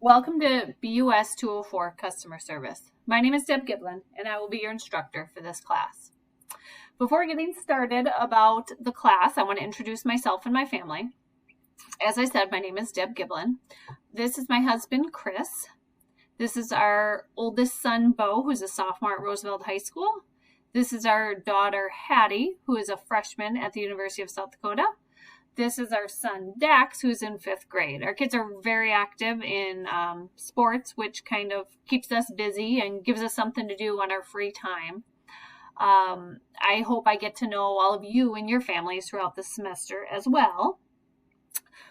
Welcome to BUS 204 Customer Service. My name is Deb Giblin, and I will be your instructor for this class. Before getting started about the class, I want to introduce myself and my family. As I said, my name is Deb Giblin. This is my husband, Chris. This is our oldest son, Bo, who's a sophomore at Roosevelt High School. This is our daughter, Hattie, who is a freshman at the University of South Dakota. This is our son, Dax, who's in 5th grade. Our kids are very active in sports, which kind of keeps us busy and gives us something to do on our free time. I hope I get to know all of you and your families throughout the semester as well.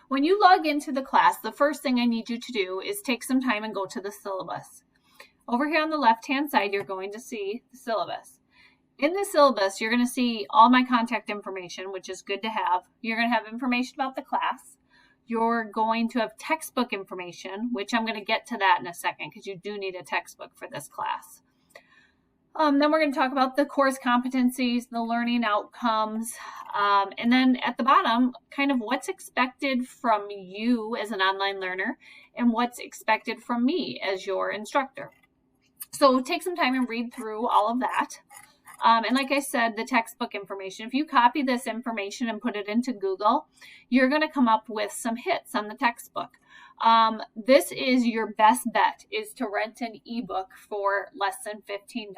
When you log into the class, the first thing I need you to do is take some time and go to the syllabus. Over here on the left-hand side, you're going to see the syllabus. In the syllabus, you're going to see all my contact information, which is good to have. You're going to have information about the class. You're going to have textbook information, which I'm going to get to that in a second because you do need a textbook for this class. Then we're going to talk about the course competencies, the learning outcomes, and then at the bottom, kind of what's expected from you as an online learner and what's expected from me as your instructor. So take some time and read through all of that. And like I said, the textbook information, if you copy this information and put it into Google, you're going to come up with some hits on the textbook. This is your best bet, is to rent an ebook for less than $15.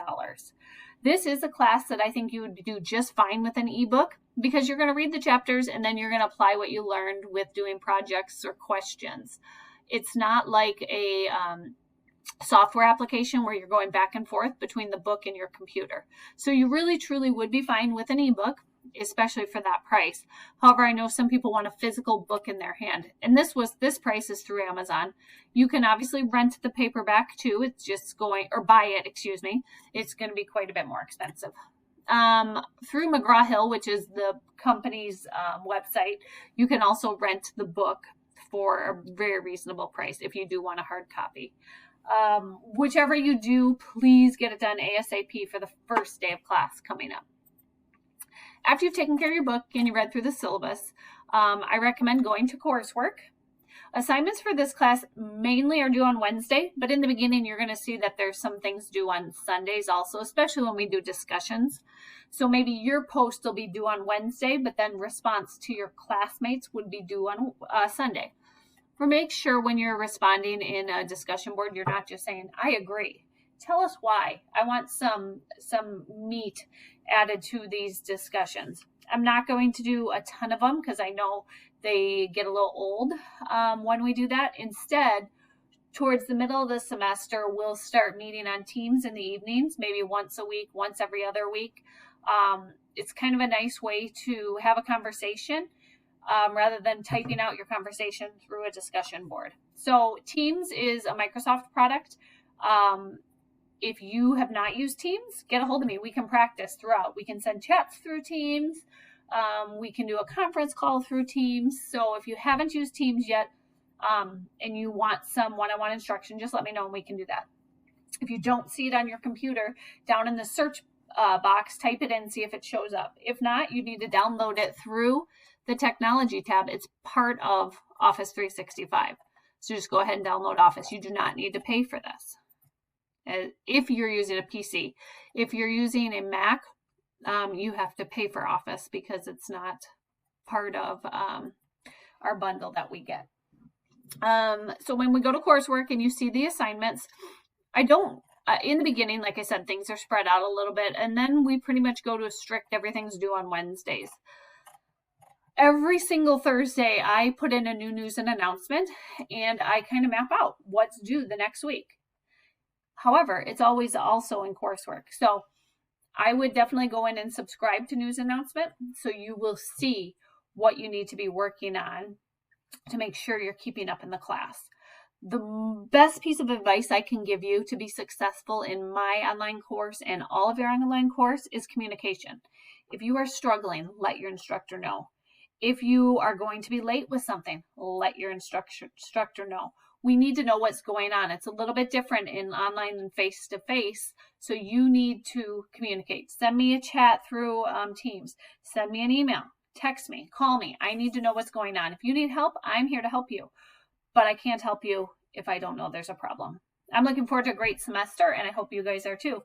This is a class that I think you would do just fine with an ebook because you're going to read the chapters and then you're going to apply what you learned with doing projects or questions. It's not like a software application where you're going back and forth between the book and your computer. So you really truly would be fine with an ebook, especially for that price. However, I know some people want a physical book in their hand, and this price is through Amazon. You can obviously rent the paperback too. It's just buy it, excuse me. It's going to be quite a bit more expensive. Through McGraw-Hill, which is the company's website, you can also rent the book for a very reasonable price if you do want a hard copy. Whichever you do, please get it done ASAP for the first day of class coming up. After you've taken care of your book and you read through the syllabus, I recommend going to coursework. Assignments for this class mainly are due on Wednesday, but in the beginning you're going to see that there's some things due on Sundays also, especially when we do discussions. So maybe your post will be due on Wednesday, but then response to your classmates would be due on Sunday. Make sure when you're responding in a discussion board, you're not just saying, I agree. Tell us why. I want some meat added to these discussions. I'm not going to do a ton of them because I know they get a little old when we do that. Instead, towards the middle of the semester, we'll start meeting on Teams in the evenings, maybe once a week, once every other week. It's kind of a nice way to have a conversation rather than typing out your conversation through a discussion board. So Teams is a Microsoft product. If you have not used Teams, get a hold of me. We can practice throughout. We can send chats through Teams. We can do a conference call through Teams. So if you haven't used Teams yet and you want some one-on-one instruction, just let me know and we can do that. If you don't see it on your computer, down in the search box, type it in, see if it shows up. If not, you need to download it through the technology tab. It's part of Office 365. So just go ahead and download Office. You do not need to pay for this if you're using a PC. If you're using a Mac, you have to pay for Office because it's not part of our bundle that we get. So when we go to coursework and you see the assignments, in the beginning, like I said, things are spread out a little bit, and then we pretty much go to a strict everything's due on Wednesdays. Every single Thursday, I put in a new news and announcement, and I kind of map out what's due the next week. However, it's always also in coursework. So I would definitely go in and subscribe to news announcement so you will see what you need to be working on to make sure you're keeping up in the class. The best piece of advice I can give you to be successful in my online course and all of your online course is communication. If you are struggling, let your instructor know. If you are going to be late with something, let your instructor know. We need to know what's going on. It's a little bit different in online and face-to-face, so you need to communicate. Send me a chat through Teams. Send me an email. Text me. Call me. I need to know what's going on. If you need help, I'm here to help you. But I can't help you if I don't know there's a problem. I'm looking forward to a great semester, and I hope you guys are too.